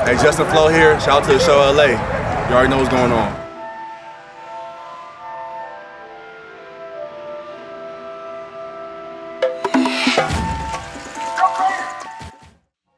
Hey, Justin Flo here. Shout out to the show LA. You already know what's going on.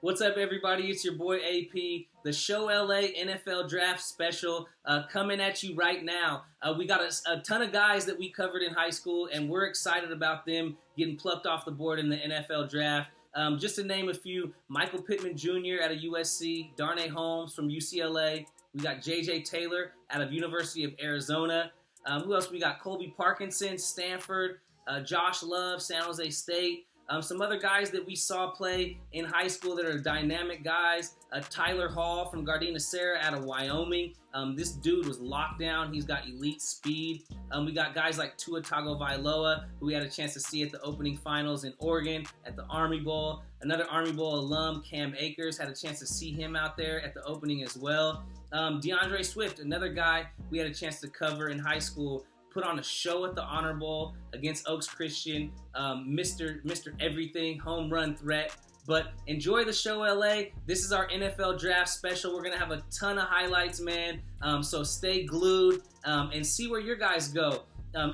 What's up, everybody? It's your boy AP, the Show LA NFL Draft Special coming at you right now. We got a ton of guys that we covered in high school, and we're excited about them getting plucked off the board in the NFL Draft. Just to name a few, Michael Pittman Jr. out of USC, Darnay Holmes from UCLA. We got J.J. Taylor out of University of Arizona. Who else? We got Colby, Parkinson, Stanford, Josh Love, San Jose State. Some other guys that we saw play in high school that are dynamic guys. Tyler Hall from Gardena Serra out of Wyoming. This dude was locked down. He's got elite speed. We got guys like Tua Tagovailoa, who we had a chance to see at the opening finals in Oregon at the Army Bowl. Another Army Bowl alum, Cam Akers, had a chance to see him out there at the opening as well. DeAndre Swift, another guy we had a chance to cover in high school, put on a show at the Honor Bowl against Oaks Christian, Mr. Everything, home run threat. But enjoy the show, LA. This is our NFL Draft Special. We're going to have a ton of highlights, man. So stay glued and see where your guys go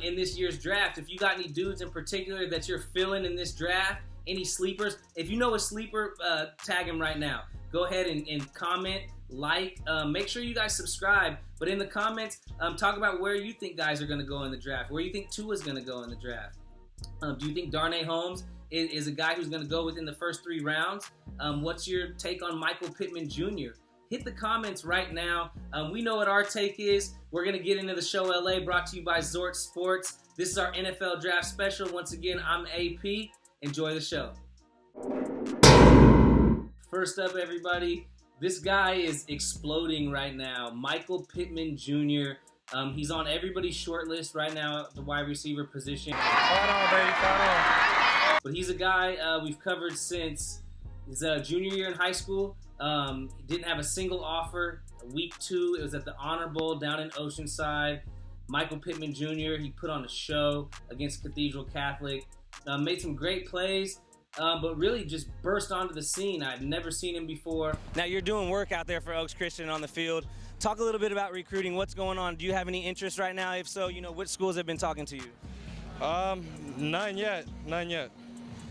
in this year's draft. If you got any dudes in particular that you're feeling in this draft, any sleepers, if you know a sleeper, tag him right now. Go ahead and comment, like, make sure you guys subscribe. But in the comments, talk about where you think guys are going to go in the draft, where you think Tua's going to go in the draft. Do you think Darnay Holmes is a guy who's going to go within the first 3 rounds? What's your take on Michael Pittman Jr.? Hit the comments right now. We know what our take is. We're going to get into the show LA, brought to you by Zort Sports. This is our NFL Draft Special. Once again, I'm AP. Enjoy the show. First up, everybody, this guy is exploding right now. Michael Pittman Jr. He's on everybody's short list right now at the wide receiver position. Fight on, baby, fight on. But he's a guy we've covered since his junior year in high school. He didn't have a single offer. Week 2, it was at the Honor Bowl down in Oceanside. Michael Pittman Jr., he put on a show against Cathedral Catholic. Made some great plays. But really just burst onto the scene. I'd never seen him before. Now you're doing work out there for Oaks Christian on the field. Talk a little bit about recruiting. What's going on? Do you have any interest right now? If so, which schools have been talking to you? None yet.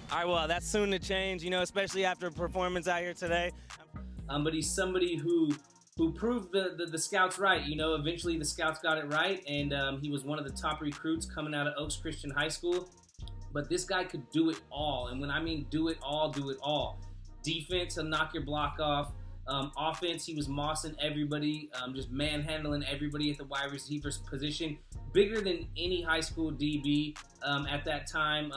All right, well, that's soon to change, especially after a performance out here today. But he's somebody who proved the scouts right. Eventually the scouts got it right, and he was one of the top recruits coming out of Oaks Christian High School. But this guy could do it all. And when I mean do it all, do it all. Defense, he'll knock your block off. Offense, he was mossing everybody, just manhandling everybody at the wide receiver's position. Bigger than any high school DB at that time.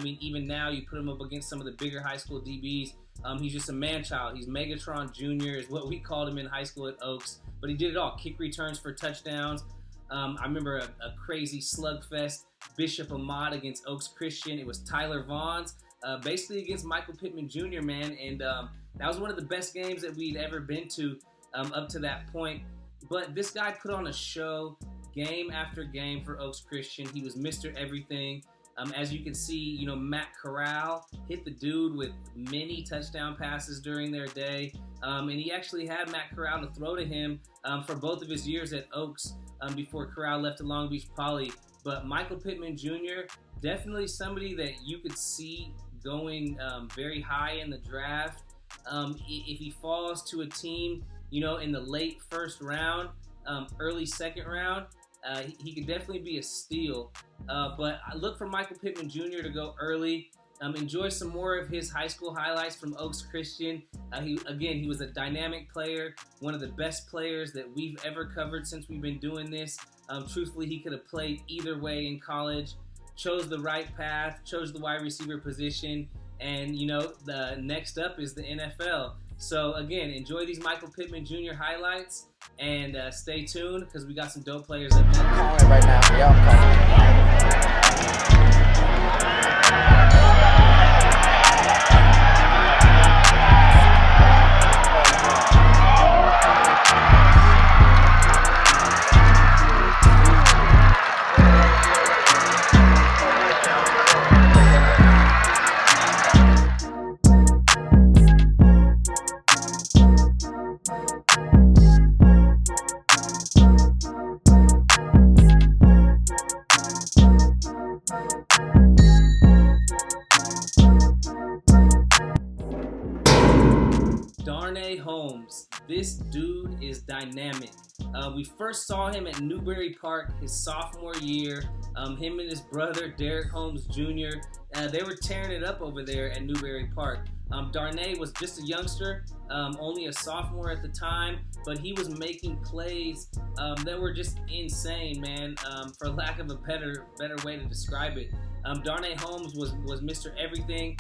Even now, you put him up against some of the bigger high school DBs. He's just a man-child. He's Megatron Jr. is what we called him in high school at Oaks. But he did it all. Kick returns for touchdowns. I remember a crazy slugfest. Bishop Ahmad against Oaks Christian. It was Tyler Vaughn's basically against Michael Pittman Jr., man. And that was one of the best games that we'd ever been to up to that point. But this guy put on a show game after game for Oaks Christian. He was Mr. Everything. As you can see, Matt Corral hit the dude with many touchdown passes during their day. And he actually had Matt Corral to throw to him for both of his years at Oaks before Corral left to Long Beach Poly. But Michael Pittman Jr., definitely somebody that you could see going very high in the draft. If he falls to a team, in the late first round, early second round, he could definitely be a steal. But I look for Michael Pittman Jr. to go early. Enjoy some more of his high school highlights from Oaks Christian. He was a dynamic player, one of the best players that we've ever covered since we've been doing this. Truthfully, he could have played either way in college. Chose the right path, chose the wide receiver position, and the next up is the NFL. So again, enjoy these Michael Pittman Jr. highlights, and stay tuned because we got some dope players up there. I'm calling it right now. Yeah, I'm calling it. Holmes. This dude is dynamic. We first saw him at Newberry Park his sophomore year. Him and his brother, Darnay Holmes Jr., they were tearing it up over there at Newberry Park. Darnay was just a youngster, only a sophomore at the time, but he was making plays that were just insane, man, for lack of a better way to describe it. Darnay Holmes was Mr. Everything.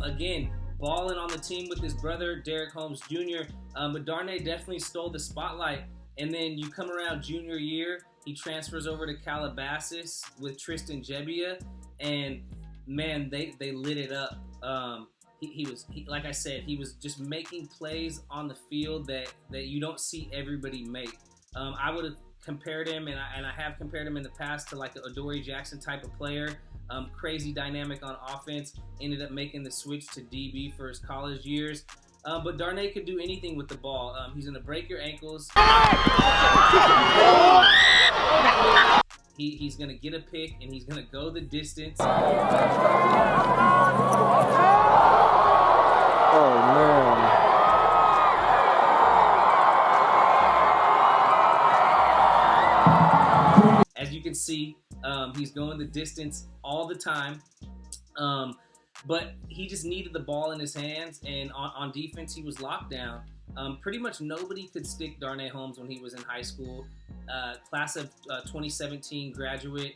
Again, balling on the team with his brother, Darnay Holmes Jr., but Darnay definitely stole the spotlight. And then you come around junior year, he transfers over to Calabasas with Tristan Gebbia, and man, they lit it up. Like I said, he was just making plays on the field that you don't see everybody make. I would have compared him, and I have compared him in the past to like a Adoree Jackson type of player. Crazy dynamic on offense. Ended up making the switch to DB for his college years. But Darnay could do anything with the ball. He's going to break your ankles. He's going to get a pick, and he's going to go the distance. Oh, man. As you can see, he's going the distance all the time. But he just needed the ball in his hands, and on defense, he was locked down. Pretty much nobody could stick Darnay Holmes when he was in high school. Class of 2017 graduate,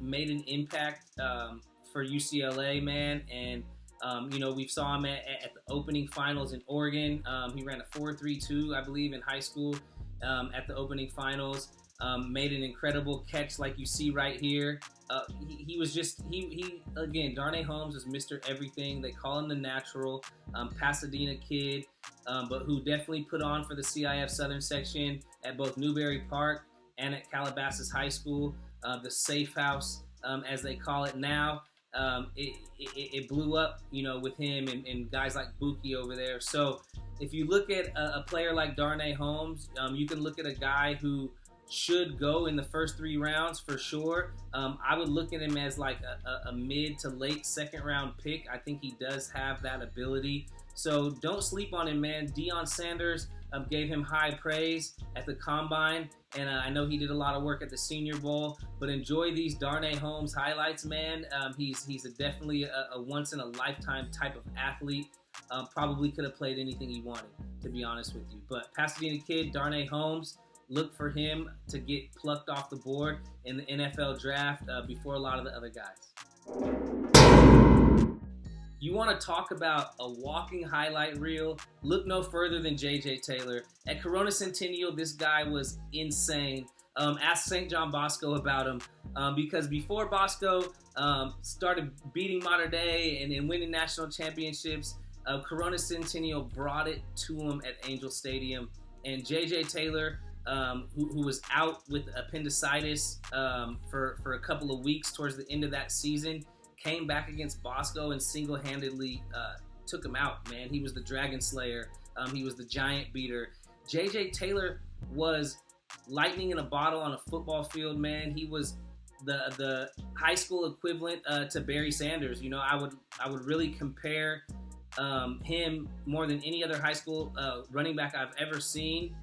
made an impact for UCLA, man. And, we saw him at the opening finals in Oregon. He ran a 4.32, I believe, in high school at the opening finals. Made an incredible catch like you see right here. He was just, again, Darnay Holmes is Mr. Everything. They call him the natural, Pasadena kid, but who definitely put on for the CIF Southern section at both Newberry Park and at Calabasas High School, the safe house, as they call it now. It blew up, with him and guys like Buki over there. So if you look at a player like Darnay Holmes, you can look at a guy who should go in the first 3 rounds for sure. I would look at him as like a mid to late second round pick. I think he does have that ability. So don't sleep on him, man. Deion Sanders gave him high praise at the Combine, and I know he did a lot of work at the Senior Bowl, but enjoy these Darnay Holmes highlights, man. He's definitely a once-in-a-lifetime type of athlete. Probably could have played anything he wanted, to be honest with you. But Pasadena kid, Darnay Holmes, look for him to get plucked off the board in the NFL draft before a lot of the other guys. You want to talk about a walking highlight reel? Look no further than J.J. Taylor. At Corona Centennial, this guy was insane. Ask St. John Bosco about him because before Bosco started beating Mater Dei and winning national championships, Corona Centennial brought it to him at Angel Stadium. And J.J. Taylor, who was out with appendicitis for a couple of weeks towards the end of that season, came back against Bosco and single-handedly took him out, man. He was the Dragon Slayer. He was the giant beater. J.J. Taylor was lightning in a bottle on a football field, man. He was the high school equivalent to Barry Sanders. I would really compare him more than any other high school running back I've ever seen.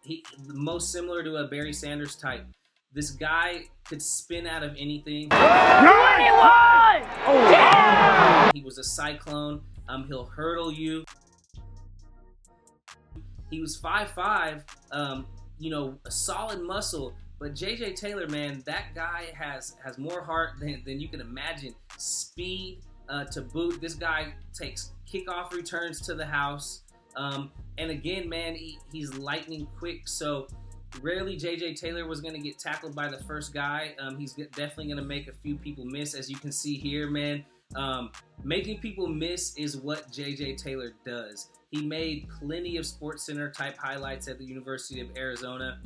He most similar to a Barry Sanders type. This guy could spin out of anything. 21! Oh, yeah! He was a cyclone. He'll hurdle you. He was 5'5", a solid muscle. But J.J. Taylor, man, that guy has more heart than you can imagine. Speed to boot. This guy takes kickoff returns to the house. And again, man, he's lightning quick. So rarely J.J. Taylor was going to get tackled by the first guy. He's definitely going to make a few people miss, as you can see here, man. Making people miss is what J.J. Taylor does. He made plenty of SportsCenter type highlights at the University of Arizona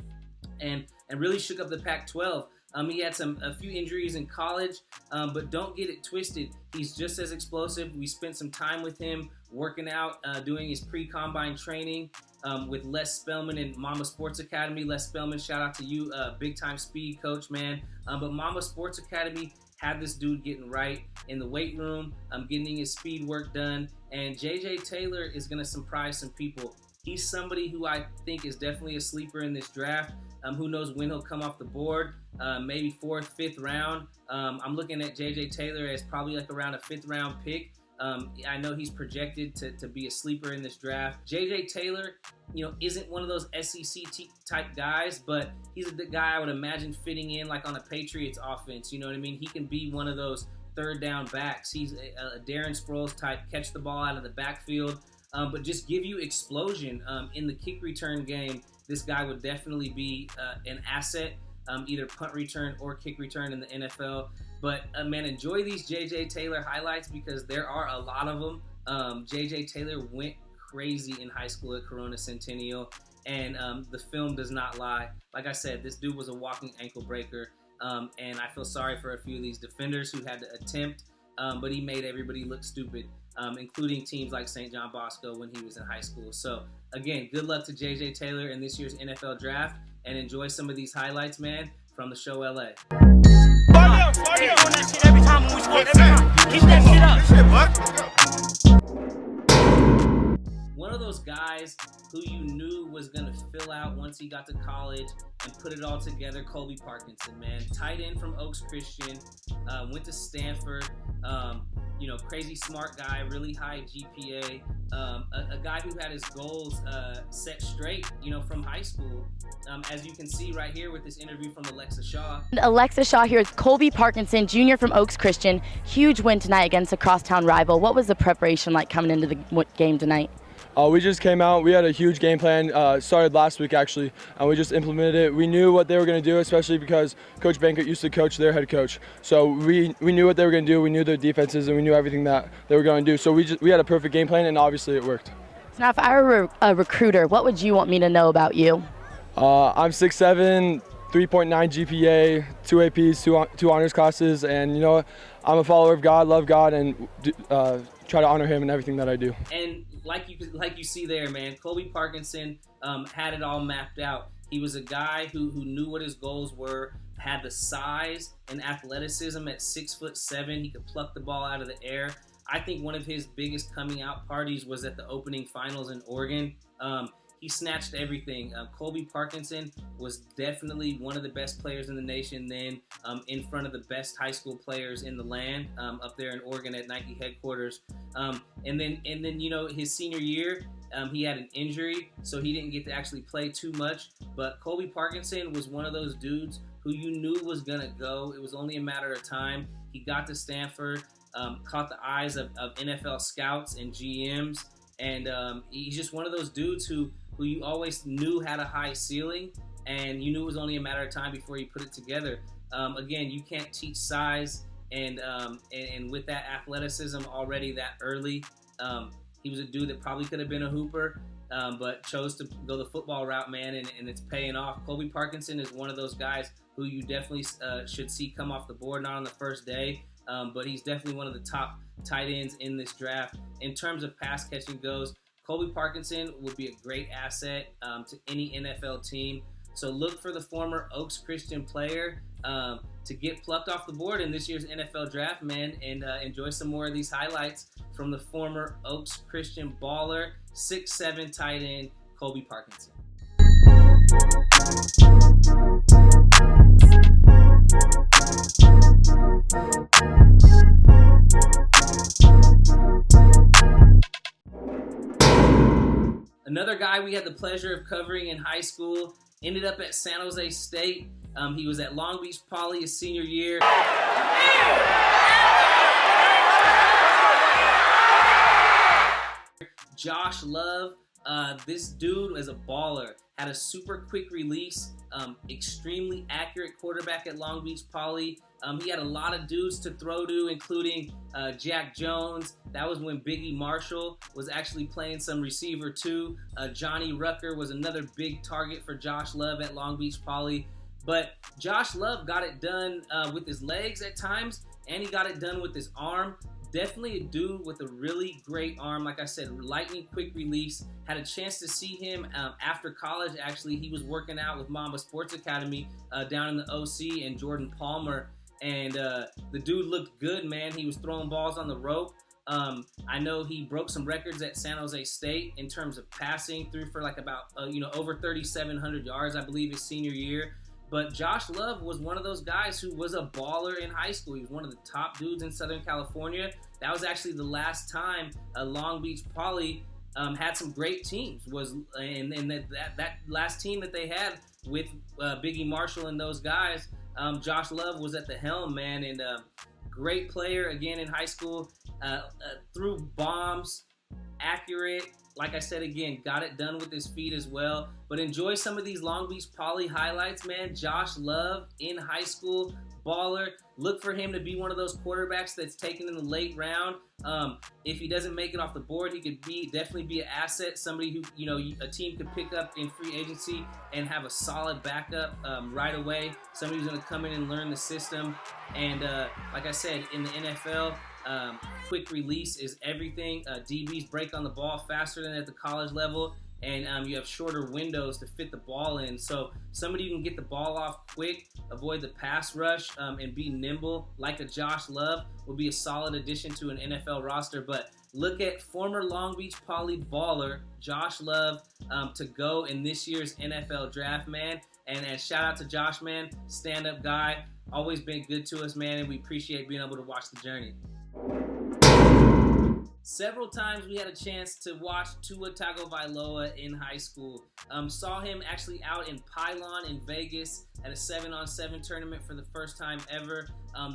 and really shook up the Pac-12. He had a few injuries in college, but don't get it twisted. He's just as explosive. We spent some time with him working out, doing his pre-combine training with Les Spellman and Mama Sports Academy. Les Spellman, shout out to you, big-time speed coach, man. But Mama Sports Academy had this dude getting right in the weight room, getting his speed work done. And J.J. Taylor is going to surprise some people. He's somebody who I think is definitely a sleeper in this draft. Who knows when he'll come off the board, maybe 4th, 5th round. I'm looking at J.J. Taylor as probably like around a 5th round pick. I know he's projected to be a sleeper in this draft. J.J. Taylor, isn't one of those SEC type guys, but he's the guy I would imagine fitting in like on a Patriots offense. You know what I mean? He can be one of those 3rd down backs. He's a Darren Sproles type, catch the ball out of the backfield, but just give you explosion in the kick return game. This guy would definitely be an asset, either punt return or kick return in the NFL. But, man, enjoy these J.J. Taylor highlights because there are a lot of them. J.J. Taylor went crazy in high school at Corona Centennial, and the film does not lie. Like I said, this dude was a walking ankle breaker, and I feel sorry for a few of these defenders who had to attempt, but he made everybody look stupid, including teams like St. John Bosco when he was in high school. So, again, good luck to J.J. Taylor in this year's NFL Draft, and enjoy some of these highlights, man, from the show LA. Every time when we score, every time. Keep that shit up. One of those guys who you knew was going to fill out once he got to college and put it all together, Colby Parkinson, man. Tight end from Oaks Christian, went to Stanford, crazy smart guy, really high GPA, a guy who had his goals set straight, from high school. As you can see right here with this interview from Alexa Shaw. Alexa Shaw here is Colby Parkinson, junior from Oaks Christian. Huge win tonight against a crosstown rival. What was the preparation like coming into the game tonight? We just came out. We had a huge game plan, started last week actually, and we just implemented it. We knew what they were going to do, especially because Coach Bankert used to coach their head coach. So we knew what they were going to do. We knew their defenses, and we knew everything that they were going to do. So we had a perfect game plan, and obviously it worked. So now if I were a recruiter, what would you want me to know about you? I'm 6'7", 3.9 GPA, 2 APs, two honors classes, and I'm a follower of God, love God, and try to honor Him in everything that I do. And like you see there, man, Colby Parkinson had it all mapped out. He was a guy who knew what his goals were, had the size and athleticism at 6'7". He could pluck the ball out of the air. I think one of his biggest coming out parties was at the opening finals in Oregon. He snatched everything. Colby Parkinson was definitely one of the best players in the nation then, in front of the best high school players in the land, up there in Oregon at Nike headquarters. And then his senior year, he had an injury, so he didn't get to actually play too much. But Colby Parkinson was one of those dudes who you knew was gonna go. It was only a matter of time. He got to Stanford, caught the eyes of NFL scouts and GMs, and he's just one of those dudes who you always knew had a high ceiling, and you knew it was only a matter of time before you put it together. Again, you can't teach size, and with that athleticism already that early, he was a dude that probably could have been a hooper, but chose to go the football route, man, and it's paying off. Colby Parkinson is one of those guys who you definitely should see come off the board, not on the first day, but he's definitely one of the top tight ends in this draft. In terms of pass catching goes, Colby Parkinson would be a great asset to any NFL team. So look for the former Oaks Christian player to get plucked off the board in this year's NFL draft, man, and enjoy some more of these highlights from the former Oaks Christian baller, 6'7" tight end, Colby Parkinson. Another guy we had the pleasure of covering in high school, ended up at San Jose State. He was at Long Beach Poly his senior year. Josh Love, this dude was a baller, had a super quick release, extremely accurate quarterback at Long Beach Poly. He had a lot of dudes to throw to, including Jack Jones. That was when Biggie Marshall was actually playing some receiver too. Johnny Rucker was another big target for Josh Love at Long Beach Poly. But Josh Love got it done with his legs at times, and he got it done with his arm. Definitely a dude with a really great arm. Like I said, lightning quick release. Had a chance to see him after college, actually. He was working out with Mamba Sports Academy down in the OC and Jordan Palmer. And the dude looked good, man. He was throwing balls on the rope. I know he broke some records at San Jose State in terms of passing, threw for like about, over 3,700 yards, I believe, his senior year. But Josh Love was one of those guys who was a baller in high school. He was one of the top dudes in Southern California. That was actually the last time Long Beach Poly had some great teams. And that last team that they had with Biggie Marshall and those guys, Josh Love was at the helm, man, and great player again in high school. Threw bombs, accurate. Like I said again, got it done with his feet as well. But enjoy some of these Long Beach Poly highlights, man. Josh Love in high school, baller. Look for him to be one of those quarterbacks that's taken in the late round. If he doesn't make it off the board, he could definitely be an asset. Somebody who a team could pick up in free agency and have a solid backup right away. Somebody who's going to come in and learn the system. And like I said, in the NFL, quick release is everything. DBs break on the ball faster than at the college level, and you have shorter windows to fit the ball in. So somebody who can get the ball off quick, avoid the pass rush, and be nimble like a Josh Love will be a solid addition to an NFL roster. But look at former Long Beach Poly baller Josh Love to go in this year's NFL draft, man. And shout out to Josh, man. Stand-up guy. Always been good to us, man, and we appreciate being able to watch the journey. Several times we had a chance to watch Tua Tagovailoa in high school. Saw him actually out in Pylon in Vegas at a 7-on-7 tournament for the first time ever.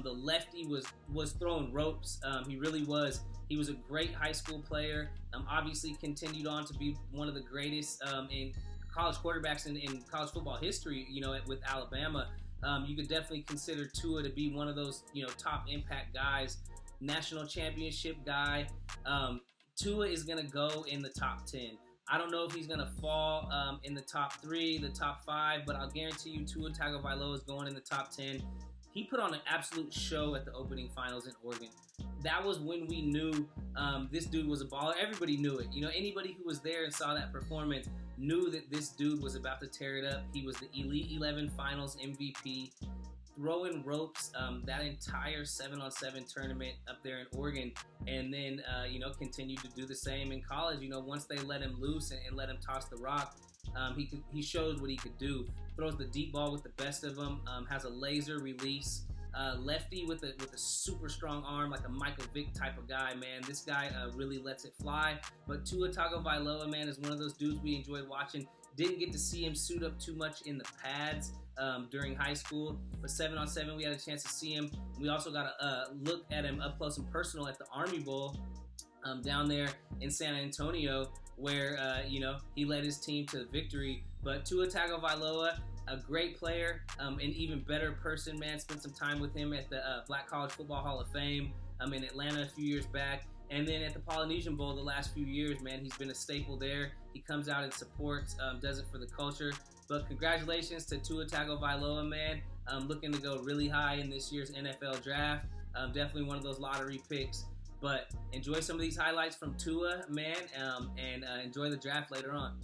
The lefty was throwing ropes. He really was. He was a great high school player. Obviously continued on to be one of the greatest in college quarterbacks in college football history, with Alabama. You could definitely consider Tua to be one of those, top impact guys. National championship guy. Tua is going to go in the top 10. I don't know if he's going to fall in the top 3, the top 5, but I'll guarantee you Tua Tagovailoa is going in the top 10. He put on an absolute show at the opening finals in Oregon. That was when we knew this dude was a baller. Everybody knew it. Anybody who was there and saw that performance knew that this dude was about to tear it up. He was the Elite 11 Finals MVP. Throwing ropes that entire 7-on-7 tournament up there in Oregon, and then continued to do the same in college. Once they let him loose and let him toss the rock, he shows what he could do. Throws the deep ball with the best of them. Has a laser release. Lefty with a super strong arm, like a Michael Vick type of guy, man. This guy really lets it fly. But Tua Tagovailoa, man, is one of those dudes we enjoyed watching. Didn't get to see him suit up too much in the pads during high school, but 7-on-7 we had a chance to see him. We also got a look at him up close and personal at the Army Bowl down there in San Antonio, where he led his team to victory. But Tua Tagovailoa, a great player, an even better person, man. Spent some time with him at the Black College Football Hall of Fame in Atlanta a few years back. And then at the Polynesian Bowl the last few years, man, he's been a staple there. He comes out and supports, does it for the culture. But congratulations to Tua Tagovailoa, man. Looking to go really high in this year's NFL draft. Definitely one of those lottery picks. But enjoy some of these highlights from Tua, man, and enjoy the draft later on.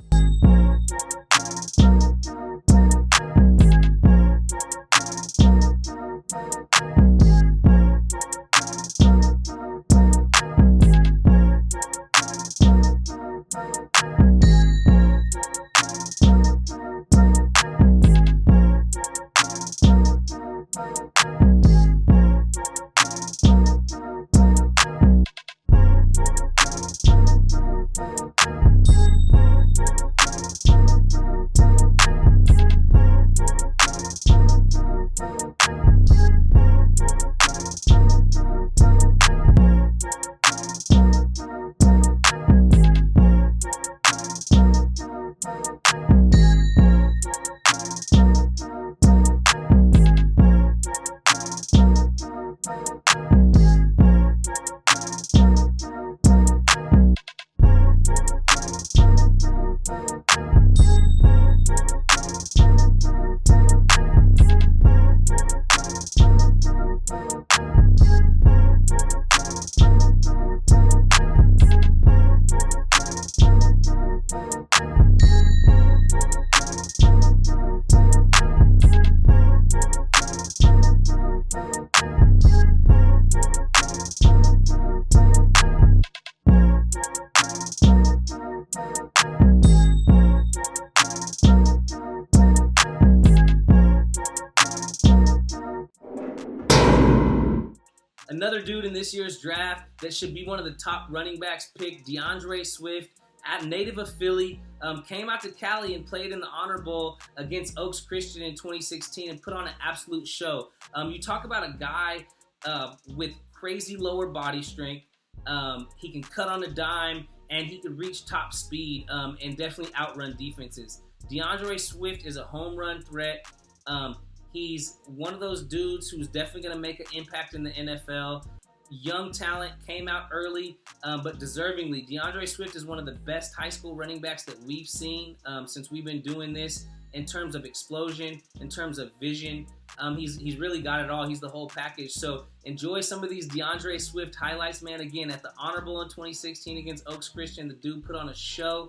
Another dude in this year's draft that should be one of the top running backs picked, DeAndre Swift, native of Philly, came out to Cali and played in the Honor Bowl against Oaks Christian in 2016 and put on an absolute show. You talk about a guy with crazy lower body strength. He can cut on a dime, and he can reach top speed and definitely outrun defenses. DeAndre Swift is a home run threat. He's one of those dudes who's definitely going to make an impact in the NFL. Young talent, came out early, but deservingly. DeAndre Swift is one of the best high school running backs that we've seen since we've been doing this in terms of explosion, in terms of vision. He's really got it all. He's the whole package. So enjoy some of these DeAndre Swift highlights, man. Again, at the Honor Bowl in 2016 against Oaks Christian, the dude put on a show.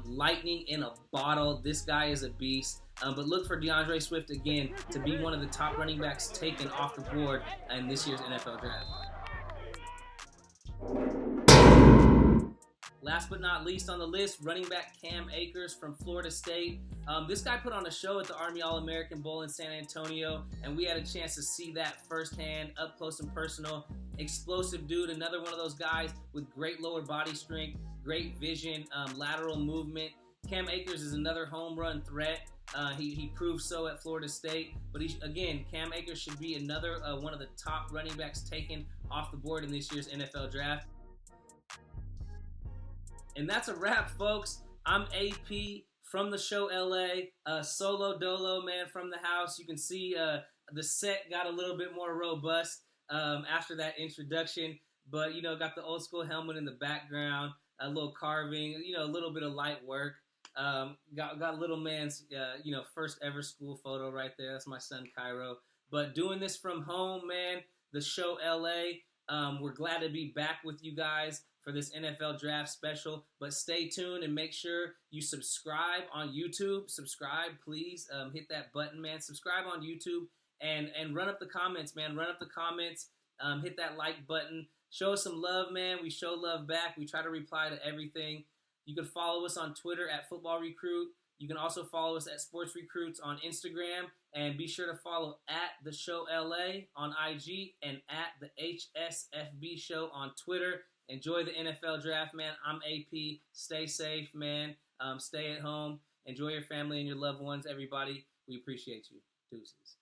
Lightning in a bottle. This guy is a beast. But look for DeAndre Swift again to be one of the top running backs taken off the board in this year's NFL draft. Last but not least on the list, running back Cam Akers from Florida State. This guy put on a show at the Army All-American Bowl in San Antonio, and we had a chance to see that firsthand, up close and personal. Explosive dude, another one of those guys with great lower body strength, great vision, lateral movement. Cam Akers is another home run threat. He proved so at Florida State. But Cam Akers should be another one of the top running backs taken off the board in this year's NFL draft. And that's a wrap, folks. I'm AP from the show LA, solo dolo, man, from the house. You can see the set got a little bit more robust after that introduction. But, got the old school helmet in the background, a little carving, a little bit of light work. Got little man's, first ever school photo right there. That's my son, Cairo. But doing this from home, man, the show LA. We're glad to be back with you guys for this NFL draft special. But stay tuned and make sure you subscribe on YouTube. Subscribe, please. Hit that button, man. Subscribe on YouTube and run up the comments, man. Run up the comments. Hit that like button. Show us some love, man. We show love back. We try to reply to everything. You can follow us on Twitter at Football Recruit. You can also follow us at SportsRecruits on Instagram. And be sure to follow at The Show LA on IG and at the HSFB Show on Twitter. Enjoy the NFL draft, man. I'm AP. Stay safe, man. Stay at home. Enjoy your family and your loved ones, everybody. We appreciate you. Deuces.